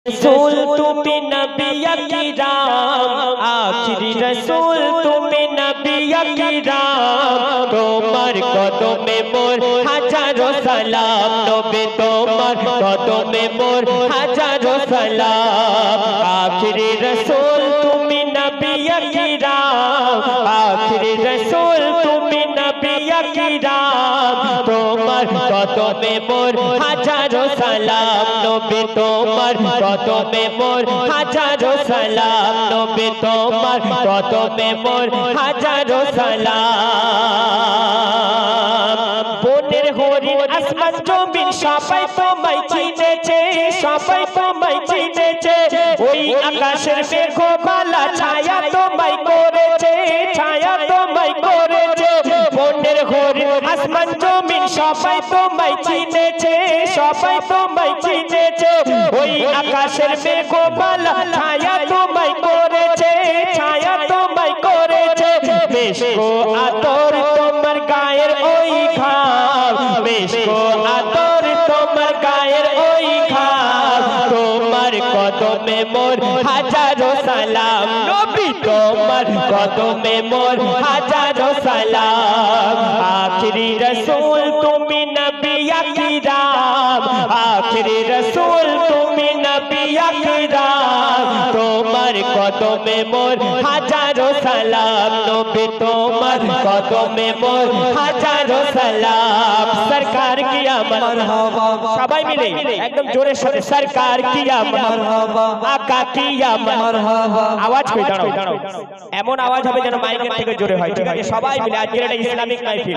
रसूल तुम नबी किराम आखिरी रसूल तुम नबी किराम তোমার কদমে মোর হাজারো সালাম নবী তোমার কদমে মোর হাজারো সালাম আখিরি রসুল তুমি নবী কিরাম আখিরি রসুল তুমি নবী কিরাম তোমার কদমে মোর হাজারো সালাম নবী তোমার কদমে মোর হাজারো সালাম নবী তোমার কদমে মোর হাজারো সালাম বনের হরিণ আসমান জমিন সবাই তোমায় চিনেছে সবাই তোমায় চিনেছে ওই আকাশের মেঘমালা ছায়া তোমায় করেছে ছায়া তোমায় করেছে বনের হরিণ আসমান জমিন সবাই তোমায় চিনেছে সবাই তোমায় চিনেছে ওই আকাশের মেঘমালা ছায়া তোমায় করেছে ছায়া তোমায় করেছে বেশগো আতর তোমার গায়ের ওই ঘাম বেশগো আতর তোমার গায়ের ওই ঘাম তোমার কদমে মোর হাজারো সালাম নবী তোমার কদমে মোর হাজারো সালাম আখিরি রসুল তুমি নবী কিরাম আখিরি রসুল তুমি নবী কিরাম তোমার কদমে মোর হাজারো সালাম নবী তোমার কদমে মোর হাজারো সালাম সরকার কি আমত মারহাবা সবাই মিলে একদম জোরে সোরে সরকার কি আমত মারহাবা আকা কি আমত মারহাবা আওয়াজ কই দাঁড়াও এমন আওয়াজ হবে যেন মাইকের থেকে জোরে হয় ঠিক আছে সবাই মিলে আজকের এটা ইসলামিক মাহফিল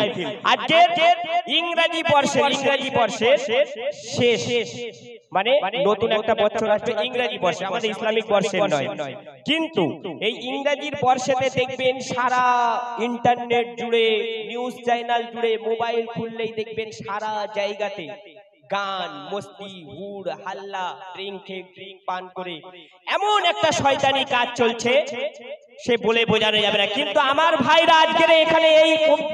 আজকের ইংরেজি বর্ষে শেষ মানে নতুন একটা বছর আসবে ইংরেজি বর্ষে আমাদের ইসলামিক বর্ষের নয় কিন্তু এই ইংরেজির বর্ষেতে দেখবেন সারা ইন্টারনেট জুড়ে নিউজ চ্যানেল জুড়ে মোবাইল খুললেই দেখবেন সারা জায়গাতে গান মস্তি হুড় হাল্লা ড্রিঙ্ক পান করে এমন একটা শয়তানি কাজ চলছে সে বলে বোঝানো যাবে না কিন্তু আমার ভাইরা আজকের এখানে এই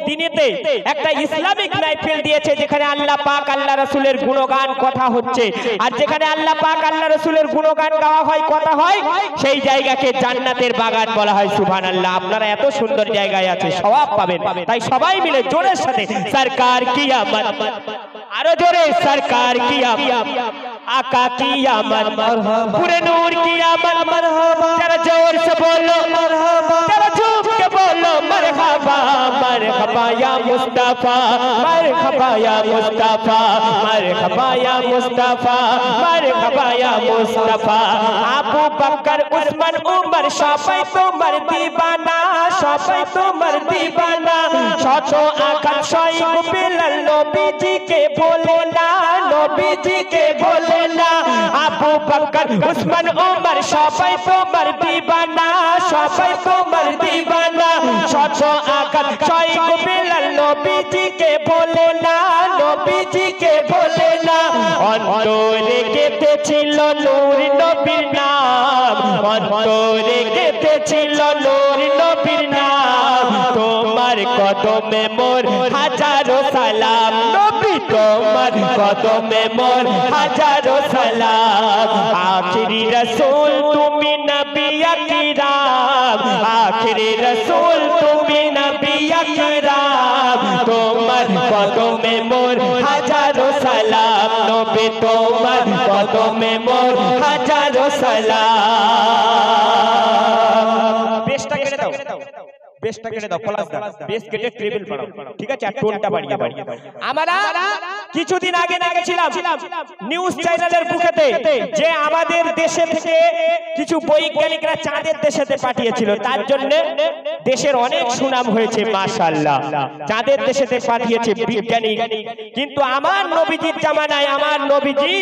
দিনেতে একটা ইসলামিক মাহফিল দিয়েছে যেখানে আল্লাহ পাক আল্লাহ রাসূলের গুণগান কথা হচ্ছে আর যেখানে আল্লাহ পাক আল্লাহ রাসূলের গুণগান গাওয়া হয় কথা হয় সেই জায়গাকে জান্নাতের বাগান বলা হয় সুবহানাল্লাহ আপনারা এত সুন্দর জায়গায় আছে সওয়াব পাবেন তাই সবাই মিলে জোরের সাথে সরকার কি আমত আরো জোরে সরকার কি আমত आका की आमद मरहबा पूरे नूर की आमद मरहबा जरा जोर से बोलो मरहबा जरा झूम के बोलो मरहबा मरहबा या मुस्तफा मरहबा या मुस्तफा मरहबा या मुस्तफा मरहबा या मुस्तफा अबू बकर उस्मान उमर सबाई তোমার दीवाना सबाई তোমার दीवाना शतो आकाश शोएब बिलाल नबीजी के बोले ना नबीजी के बोले আবু বকর উসমান উমর সবাই তোমার दीवाना সবাই তোমার दीवाना শত আকাশ শোয়েব বিলাল নবীজিকে বলে না নবীজিকে বলে না অন্তরে কেটেছিল নূর নবীর নাম অন্তরে কেটেছিল নূর নবীর নাম তোমার কদমে মোর হাজারো সালাম নবী তোমার কদমে মোর হাজারো সালাম আখিরি রসুল তুমি নবী কিরাম আখিরি রসুল তুমি নবী কিরাম তোমার কদমে মোর হাজারো সালাম নবী তোমার কদমে মোর হাজারো সালাম বেশটা কেটে দাও বেশটা কেটে দাও প্লাস দাও বেশ কেটে ট্রিপল বাড়াও ঠিক আছে আর টোনটা বাড়িয়ে আমরা কিছুদিন আগে দেখেছিলাম নিউজ চ্যানেলের বুকেতে যে আমাদের দেশে থেকে কিছু বৈজ্ঞানিকরা চাঁদের দেশেতে পাঠিয়েছিল তার জন্য দেশের অনেক সুনাম হয়েছে মাশাআল্লাহ চাঁদের দেশেতে পাঠিয়েছে বিজ্ঞানী কিন্তু আমার নবীজির জামানায় আমার নবীজি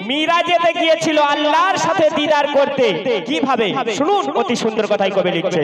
মিরাজেতে গিয়েছিল আল্লাহর সাথে দিদার করতে কিভাবে শুনুন অতি সুন্দর কথাই কবি লিখছে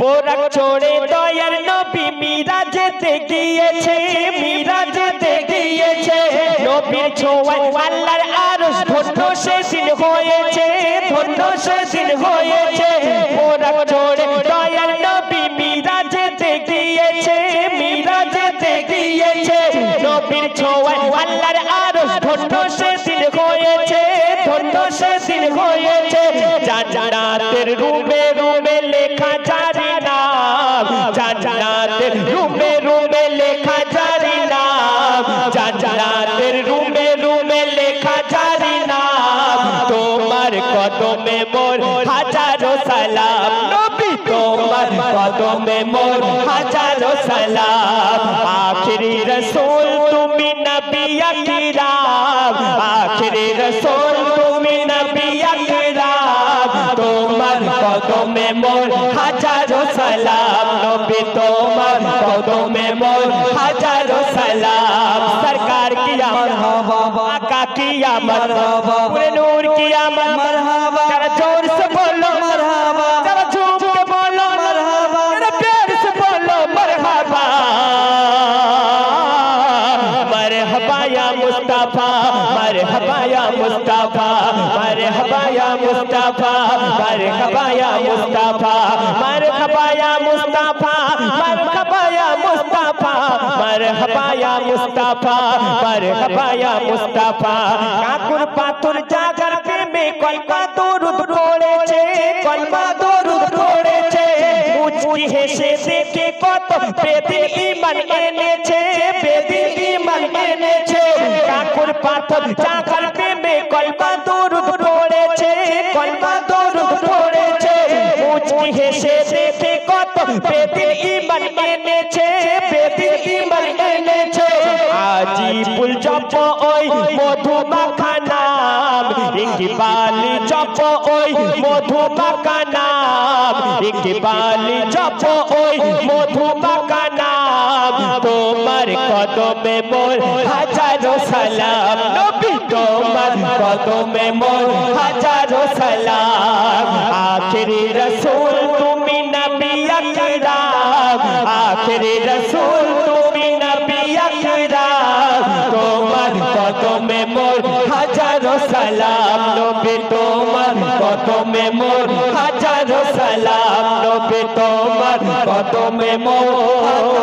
বোরাক চড়ে দয়ার নবী মিরাজেতে গিয়েছে মিরাজেতে গিয়েছে নবীর ছোঁয়ায় আল্লাহর আরশ ধন্য সেদিন হয়েছে ধন্য সেদিন হয়েছে বোরাক চড়ে দয়ার নবী মিরাজেতে গিয়েছে মিরাজেতে গিয়েছে নবীর ছোঁয়ায় আল্লাহর আরশ ধন্য সেদিন হয়েছে ধন্য সেদিন হয়েছে জান্নাতের রুমে রুমে লেখা জারি নাম জান্নাতের রুমে রুমে লেখা জারি নাম জান্নাতের রুমে রুমে লেখা জারি নাম তোমার কদমে মোর হাজারো সালাম নবী তোমার কদমে মোর হাজারো সালাম আখিরি রাসূল তুমি নবী আকরাম আখিরি রাসূল তুমি নবী আকরাম তোমার কদমে মোর হাজারো সালাম নবী তোমার কদমে মোর হাজারো সালাম সরকার কি মারহাবা আকা কি মারহাবা पूरे नूर की आमद मरहबा जरा जोर से बोलो मरहबा जरा झूम के बोलो मरहबा जरा प्यार से बोलो मरहबा मरहबा या मुस्तफा मरहबा या मुस्तफा मरहबा या मुस्तफा मरहबा या मुस्तफा मरहबा या मुस्तफा मरहबा या मुस्तफा मरहबा या मुस्तफा मरहबा या मुस्तफा কাকুর পাথর জাগার প্রেমে কলমা দরুদ পড়েছে কলমা দরুদ পড়েছে মুচকি হেসে দেখে কত বেদিন ঈমান এনেছে বেদিন ঈমান এনেছে কাকুর পাথর জাগার প্রেমে কলমা দরুদ পড়েছে কলমা দরুদ পড়েছে মুচকি হেসে দেখে কত বেদিন ঈমান এনেছে বেদিন ঈমান এনেছে আজিবুল জপ ওই মধুমাখা নাম ইকবাল জপ ওই মধুমাখা নাম ইকবাল জপ ওই মধুমাখা নাম তোমার কদমে মোর হাজারো সালাম নবী তোমার কদমে মোর হাজারো সালাম আখিরি রাসূল তুমি নবী আকরাম আখিরি রাসূল তুমি নবী আকরাম তোমার কদমে মোর হাজারো সালাম নবী তোমার কদমে মোর হাজারো সালাম নবী তোমার কদমে মোর